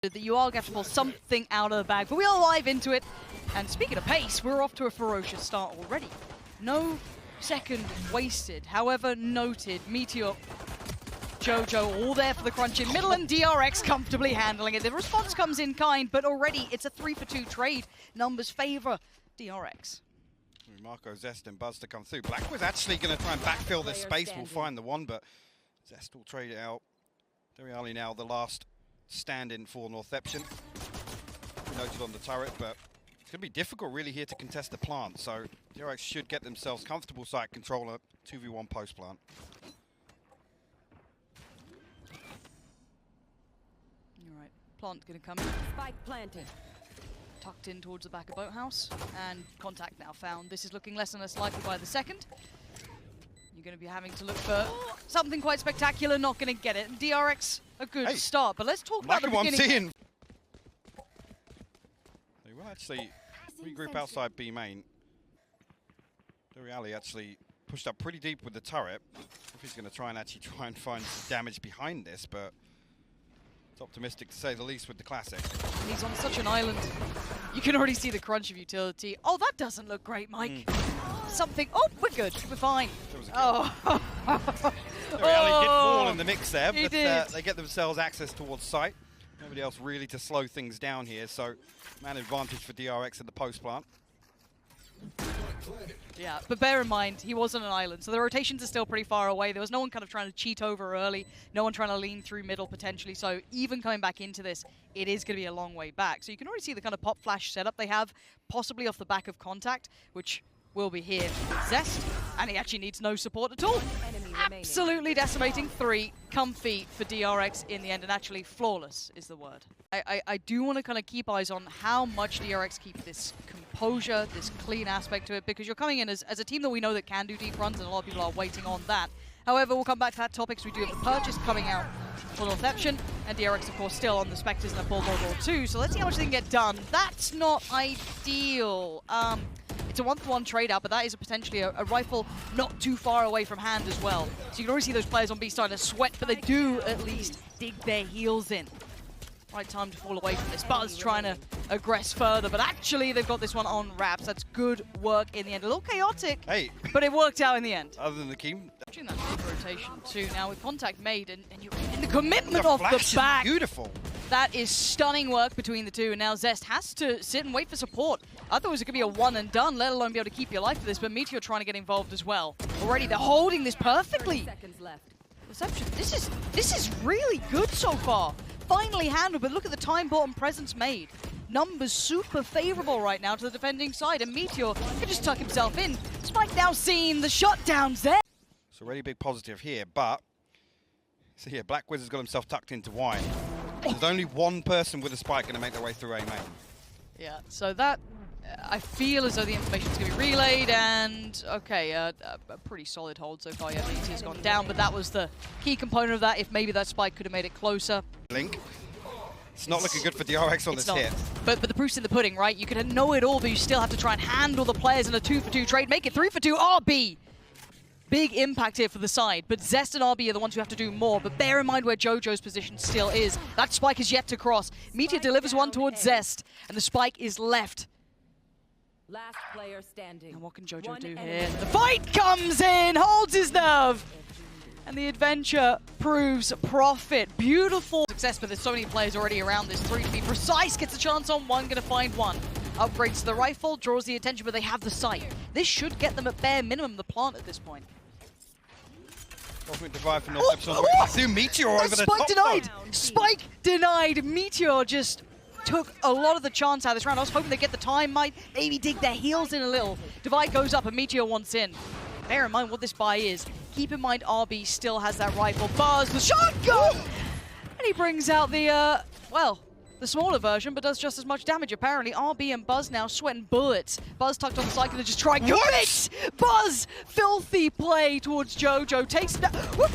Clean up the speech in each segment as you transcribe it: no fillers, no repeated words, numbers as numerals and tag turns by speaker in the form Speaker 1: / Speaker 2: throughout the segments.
Speaker 1: that you are going to have to pull something out of the bag, but we are live into it. And speaking of pace, we're off to a ferocious start already. No second wasted. However, noted, Meteor, Jojo, all there for the crunch in middle, and DRX comfortably handling it. The response comes in kind, but already it's a 3-for-2 trade. Numbers favor DRX.
Speaker 2: Marco, Zest, and Buzz to come through. Black was actually going to try and backfill this space. We'll find the one, but Zest will trade it out. DRX now the last stand-in for Northeption. Noted on the turret, but it's going to be difficult really here to contest the plant. So DRX should get themselves comfortable site control at 2v1 post plant.
Speaker 1: You're right. Plant going to come in.
Speaker 3: Spike planted.
Speaker 1: Tucked in towards the back of Boathouse, and contact now found. This is looking less and less likely by the second. You're going to be having to look for something quite spectacular, not going to get it. DRX, a good start, but let's talk about the beginning.
Speaker 2: They will actually regroup outside B main. DRX actually pushed up pretty deep with the turret. If he's going to try and find some damage behind this, but it's optimistic to say the least with the classic.
Speaker 1: He's on such an island. You can already see the crunch of utility. Oh, that doesn't look great, Mike. Something. Oh, we're good. We're fine. Oh.
Speaker 2: DRX did fall in the mix there, but
Speaker 1: did.
Speaker 2: They get themselves access towards site. Nobody else really to slow things down here, so man advantage for DRX at the post plant.
Speaker 1: Yeah, but bear in mind, he was on an island, so the rotations are still pretty far away. There was no one kind of trying to cheat over early, no one trying to lean through middle potentially, so even coming back into this, it is going to be a long way back. So you can already see the kind of pop flash setup they have, possibly off the back of contact, which will be here with Zest, and he actually needs no support at all. Absolutely decimating 3, comfy for DRX in the end, and actually flawless is the word. I do want to kind of keep eyes on how much DRX keep this composure, this clean aspect to it, because you're coming in as a team that we know that can do deep runs, and a lot of people are waiting on that. However, we'll come back to that topic, because we do have the purchase coming out for Northeption, and DRX, of course, still on the Spectres and a Bull too, so let's see how much they can get done. That's not ideal. It's a 1-for-1 trade out, but that is potentially a rifle not too far away from hand as well. So you can already see those players on B starting to sweat, but they do at least dig their heels in. Right time to fall away from this. Buzz trying to aggress further, but actually they've got this one on wraps. That's good work in the end. A little chaotic, but it worked out in the end.
Speaker 2: Other than the Keem.
Speaker 1: Watching that big rotation too now with contact made, and you're in the commitment off the back.
Speaker 2: Beautiful. That
Speaker 1: is stunning work between the two, and now Zest has to sit and wait for support. I thought it was going to be a one and done, let alone be able to keep your life for this, but Meteor trying to get involved as well. Already they're holding this perfectly.
Speaker 3: 30 seconds left.
Speaker 1: Reception, this is really good so far. Finally handled, but look at the time bought and presence made. Numbers super favorable right now to the defending side, and Meteor can just tuck himself in. Spike now seeing the shutdowns there.
Speaker 2: It's a really big positive here, but so here, Black Wizard's got himself tucked into wine. There's only one person with a spike going to make their way through A main.
Speaker 1: Yeah, so that, I feel as though the information's going to be relayed, and okay, a pretty solid hold so far. Yeah, BT's gone down, but that was the key component of that. If maybe that spike could have made it closer.
Speaker 2: Link. It's not looking good for DRX on this hit.
Speaker 1: But the proof's in the pudding, right? You can know it all, but you still have to try and handle the players in a 2-for-2 trade. Make it 3-for-2 RB. Big impact here for the side, but Zest and RB are the ones who have to do more. But bear in mind where Jojo's position still is. That spike is yet to cross. Meteor delivers one towards Zest, and the spike is left.
Speaker 3: Last player standing.
Speaker 1: And what can Jojo do here? The fight comes in, holds his nerve, and the adventure proves profit. Beautiful success, but there's so many players already around this. 3 to be precise, gets a chance on one, gonna find one. Upgrades to the rifle, draws the attention, but they have the sight. This should get them at bare minimum the plant at this point.
Speaker 2: Divide for Northeption. Meteor over the top.
Speaker 1: Denied. Spike denied. Meteor just took a lot of the chance out of this round. I was hoping they'd get the time, might maybe dig their heels in a little. Divide goes up and Meteor wants in. Bear in mind what this buy is. Keep in mind RB still has that rifle. Buzz, the shotgun! And he brings out the, the smaller version, but does just as much damage. Apparently, RB and Buzz now sweating bullets. Buzz tucked on the side, gonna just try and commit! Buzz! Filthy play towards Jojo. Takes that. What?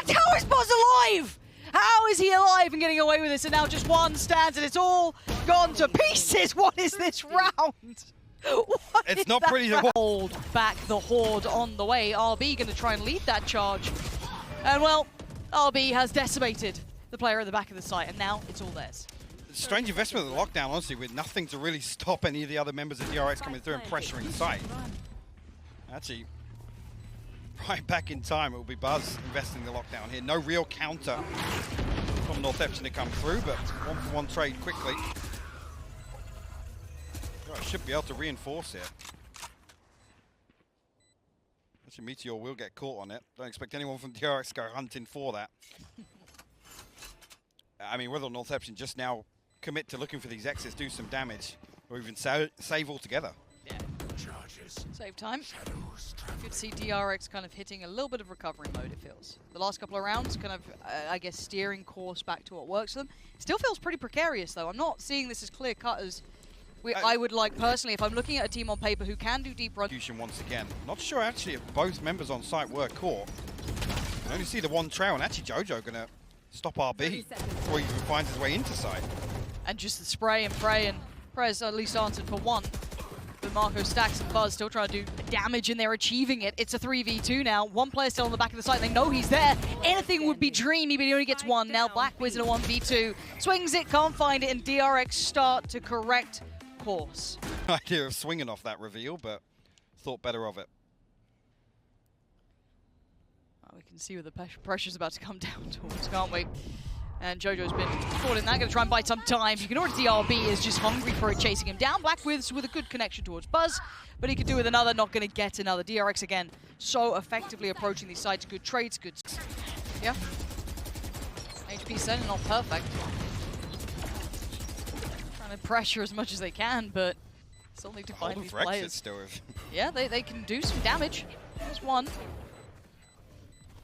Speaker 1: How is Buzz alive? How is he alive and getting away with this? And now just one stands, and it's all gone to pieces. What is this round?
Speaker 2: It's not pretty to
Speaker 1: hold back the horde on the way. RB gonna try and lead that charge. And well, RB has decimated the player at the back of the site, and now it's all theirs.
Speaker 2: Strange investment of the lockdown, honestly, with nothing to really stop any of the other members of DRX coming through and pressuring the site. Actually, right back in time, it will be Buzz investing in the lockdown here. No real counter from Northeption to come through, but one-for-one trade quickly. DRX should be able to reinforce it. Actually, Meteor will get caught on it. Don't expect anyone from DRX to go hunting for that. I mean, whether Northeption just now commit to looking for these exits, do some damage, or even save altogether.
Speaker 1: Yeah. Save time. Good to see DRX kind of hitting a little bit of recovery mode, it feels. The last couple of rounds, kind of, I guess, steering course back to what works for them. Still feels pretty precarious, though. I'm not seeing this as clear-cut as I would like, personally, if I'm looking at a team on paper who can do deep run.
Speaker 2: Once again. Not sure, actually, if both members on site were caught. You can only see the one trail, and actually Jojo going to stop RB before he even finds his way into site.
Speaker 1: And just the spray and pray, and Prez at least answered for one. But Marco, Stacks, and Buzz still trying to do damage, and they're achieving it. It's a 3v2 now. One player still on the back of the site. They know he's there. Anything would be dreamy, but he only gets one. Now Black Wizard a 1v2. Swings it, can't find it, and DRX start to correct course.
Speaker 2: Idea of swinging off that reveal, but thought better of it.
Speaker 1: We can see where the pressure's about to come down towards, can't we? And Jojo's been caught in that, going to try and bite some time. You can already see RB is just hungry for it, chasing him down. Black with a good connection towards Buzz, but he could do with another, not going to get another. DRX again, so effectively approaching these sides. Good trades, good. Yeah. HP sending, not perfect. Trying to pressure as much as they can, but still need to find these players.
Speaker 2: Still
Speaker 1: yeah, they can do some damage. There's one.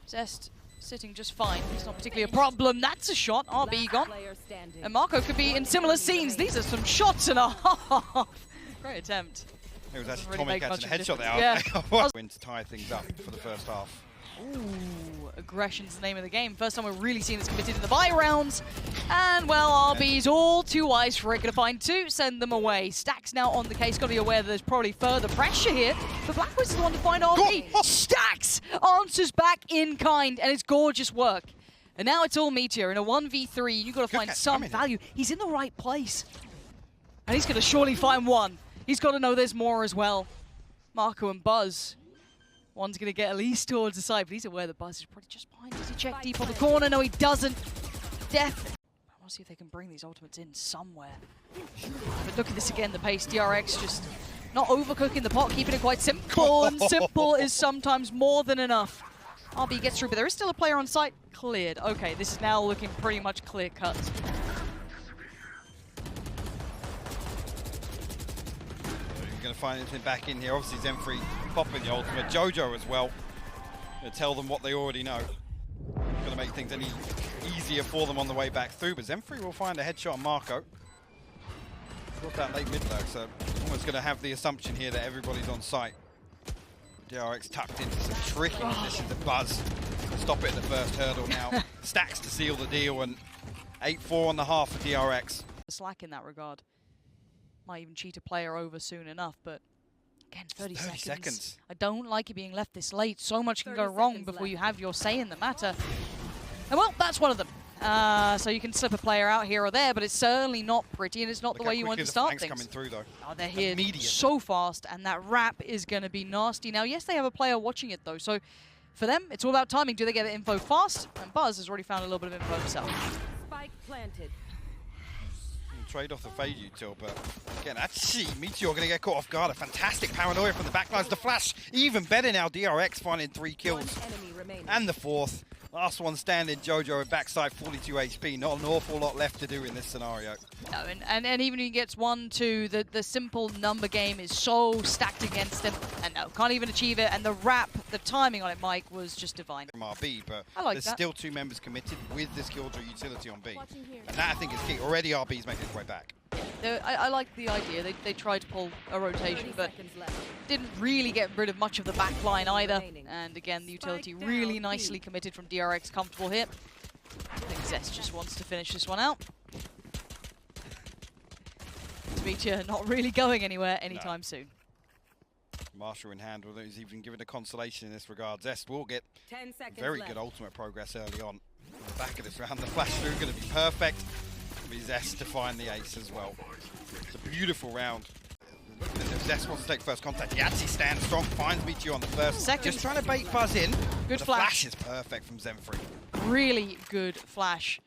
Speaker 1: Zest sitting just fine. It's not particularly a problem. That's a shot. RB gone. And Marco could be in similar scenes. These are some shots and a half. Great attempt.
Speaker 2: It was actually Tommy catching a headshot there.
Speaker 1: Yeah.
Speaker 2: Win to tie things up for the first half.
Speaker 1: Ooh, aggression's the name of the game. First time we're really seeing this committed in the bye rounds. And, well, RB's all too wise for it. Gonna find two, send them away. Stacks now on the case. Gotta be aware that there's probably further pressure here. But Black Wizard's the one to find RB. Stacks answers back in kind, and it's gorgeous work. And now it's all Meteor in a 1v3. You've got to find some value. He's in the right place. And he's gonna surely find one. He's got to know there's more as well. Marco and Buzz. One's going to get at least towards the side, but he's aware that Buzz is probably just behind. Does he check deep on the corner? No, he doesn't. Death. I want to see if they can bring these ultimates in somewhere. But look at this again, the pace. DRX just not overcooking the pot, keeping it quite simple, and simple is sometimes more than enough. RB gets through, but there is still a player on site. Cleared. Okay, this is now looking pretty much clear-cut.
Speaker 2: Going to find anything back in here. Obviously, Zenfree popping the ultimate. Jojo as well. Going to tell them what they already know. Going to make things any easier for them on the way back through. But Zenfree will find a headshot on Marco. Got that late mid though, so almost going to have the assumption here that everybody's on site. DRX tucked into some tricky positions at Buzz. Stop it at the first hurdle now. Stacks to seal the deal, and 8-4 on the half for DRX.
Speaker 1: Slack in that regard. Might even cheat a player over soon enough, but again, 30 seconds. I don't like it being left this late. So much can go wrong before you have your say in the matter. And well, that's one of them. So you can slip a player out here or there, but it's certainly not pretty, and it's not the way you want to start things.
Speaker 2: Coming through, though.
Speaker 1: Oh, they're here so fast, and that wrap is going to be nasty. Now, yes, they have a player watching it, though, so for them, it's all about timing. Do they get the info fast? And Buzz has already found a little bit of info himself.
Speaker 3: Spike planted.
Speaker 2: Trade off the fade util, but again, actually, Meteor going to get caught off guard. A fantastic paranoia from the backlines. The flash, even better now. DRX finding 3 kills. And the 4th. Last one standing, Jojo at backside, 42 HP. Not an awful lot left to do in this scenario.
Speaker 1: No, and even if he gets 1-2, the simple number game is so stacked against him. And no, can't even achieve it. And the wrap, the timing on it, Mike, was just divine.
Speaker 2: From RB, but
Speaker 1: there's
Speaker 2: still 2 members committed with this Killjoy utility on B. And that, I think, is key. Already RB's making his way back.
Speaker 1: I like the idea. They tried to pull a rotation, but didn't really get rid of much of the back line either. And again, the utility really nicely committed from DRX, comfortable here. I think Zest just wants to finish this one out. Meteor not really going anywhere anytime soon.
Speaker 2: Marshall in hand, whether he's even given a consolation in this regard. Zest will get very good ultimate progress early on. On the back of this round, the flash through going to be perfect. With Zest to find the ace as well. It's a beautiful round. If Zest wants to take first contact, he actually stands strong, finds Meteor on the first.
Speaker 1: Second.
Speaker 2: Just trying to bait Fuzz in.
Speaker 1: Good
Speaker 2: the
Speaker 1: flash.
Speaker 2: flash is perfect from Zenfree.
Speaker 1: Really good flash.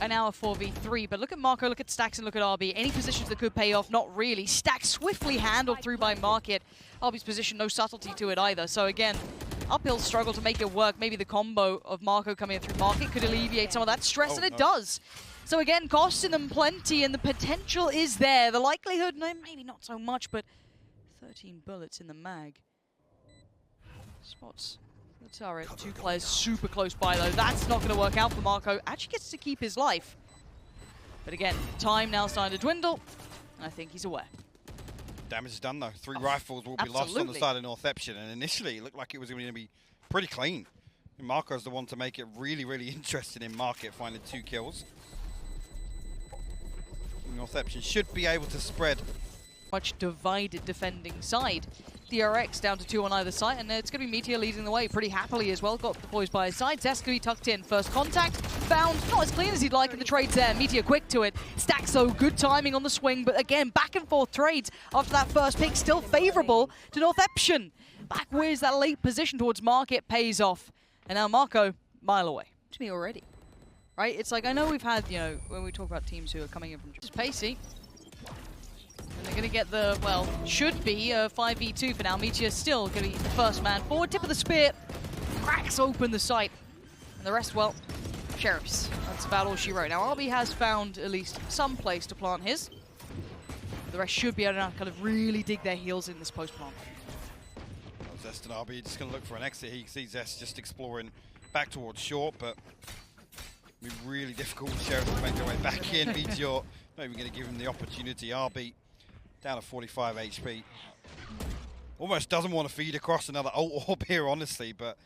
Speaker 1: An hour 4v3, but look at Marco, look at Stacks, and look at RB. Any positions that could pay off, not really. Stacks swiftly handled through by Market. RB's position, no subtlety to it either. So again, uphill struggle to make it work. Maybe the combo of Marco coming in through Market could alleviate some of that stress, and it does. So again, costing them plenty, and the potential is there. The likelihood, no, maybe not so much, but 13 bullets in the mag. Spots the turret. Two players super close by, though. That's not going to work out for Marco. Actually gets to keep his life. But again, time now starting to dwindle, and I think he's aware.
Speaker 2: Damage is done, though. 3 rifles will be lost on the side of Northeption, and initially it looked like it was going to be pretty clean. And Marco's the one to make it really, really interesting in Market, finding 2 kills. Northeption should be able to spread.
Speaker 1: Much divided defending side. DRX down to 2 on either side, and it's going to be Meteor leading the way pretty happily as well. Got the boys by his side. Zest going to be tucked in. First contact, found. Not as clean as he'd like in the trades there. Meteor quick to it. Stacks, though, good timing on the swing, but again, back and forth trades after that first pick, still favorable to Northeption. Back where's that late position towards Market pays off. And now Marco, mile away. To me already. Right? It's like, I know we've had, you know, when we talk about teams who are coming in from just pacey. And they're going to get the, well, should be a 5v2 for now. Meteor still going to be the first man forward. Tip of the spear. Cracks open the site. And the rest, well, Sheriffs. That's about all she wrote. Now, RB has found at least some place to plant his. The rest should be able to now kind of really dig their heels in this post-plant.
Speaker 2: Well, Zest and RB just going to look for an exit. He sees Zest just exploring back towards short, but it'll be really difficult for Sheriff to make their way back in. Meteor not even going to give him the opportunity. RB down to 45 HP. Almost doesn't want to feed across another ult orb here, honestly, but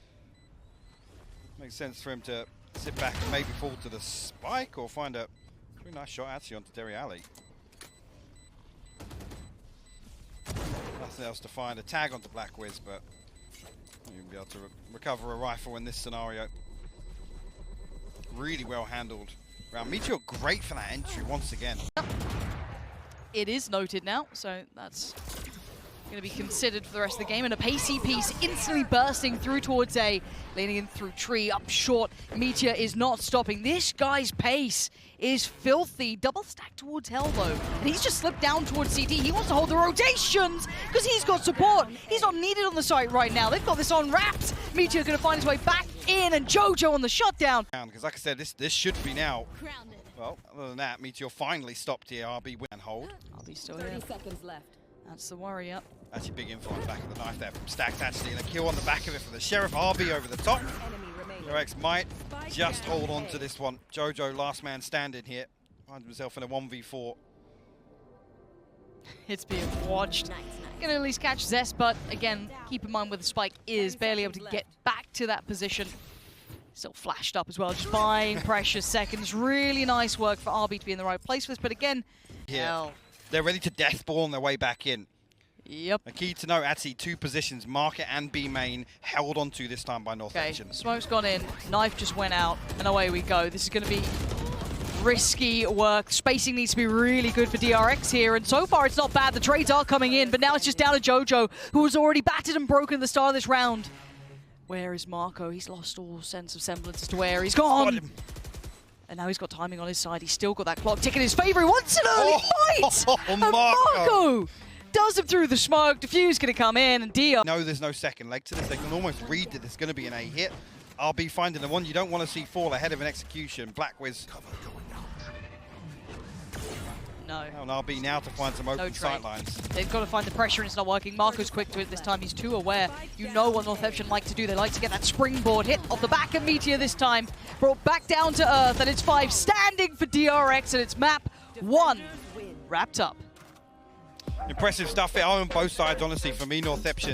Speaker 2: makes sense for him to sit back and maybe fall to the spike or find a pretty nice shot actually onto Derry Alley. Nothing else to find. A tag onto Black Wiz, but you'll be able to recover a rifle in this scenario. Really well handled round. Meteor great for that entry once again.
Speaker 1: It is noted now, so that's going to be considered for the rest of the game. And a pacey piece instantly bursting through towards A, leaning in through tree, up short. Meteor is not stopping. This guy's pace is filthy. Double stack towards Hell, though. And he's just slipped down towards CT. He wants to hold the rotations because he's got support. He's not needed on the site right now. They've got this on wraps. Meteor going to find his way back in, and Jojo on the shutdown.
Speaker 2: Because like I said, this should be now. Well, other than that, Meteor finally stopped here. RB win and hold.
Speaker 1: RB still
Speaker 3: 30
Speaker 1: here.
Speaker 3: seconds left.
Speaker 1: That's the worry, yep.
Speaker 2: Actually, big info on the back of the knife there from Stacks, actually. And a kill on the back of it for the Sheriff. RB over the top. DRX might just hold on to this one. Jojo, last man standing here. Finds himself in a 1v4.
Speaker 1: It's being watched. Gonna at least catch Zest, but again, keep in mind where the spike is, barely able to get back to that position. Still flashed up as well, just buying precious seconds. Really nice work for RB to be in the right place for this, but again,
Speaker 2: yeah, they're ready to deathball on their way back in.
Speaker 1: Yep.
Speaker 2: A key to note, actually, 2 positions, Market and B main, held onto this time by Northeption.
Speaker 1: Okay, smoke's gone in, knife just went out, and away we go. This is going to be risky work. Spacing needs to be really good for DRX here, and so far it's not bad. The trades are coming in, but now it's just down to Jojo, who was already battered and broken at the start of this round. Where is Marco? He's lost all sense of semblance as to where he's gone. And now he's got timing on his side. He's still got that clock ticking in his favor. He wants an early fight! And Marco does him through the smoke. Diffuse going to come in, and DR.
Speaker 2: No, there's no second leg to this. They can almost read that it's going to be an A hit. RB finding the one you don't want to see fall ahead of an execution. Black Wiz.
Speaker 1: No.
Speaker 2: And RB now to find some open sightlines.
Speaker 1: They've got to find the pressure, and it's not working. Marco's quick to it this time. He's too aware. You know what Northeption like to do. They like to get that springboard hit off the back of Meteor this time. Brought back down to earth, and it's 5 standing for DRX, and it's map 1 wrapped up.
Speaker 2: Impressive stuff here on both sides, honestly, for me, Northeption.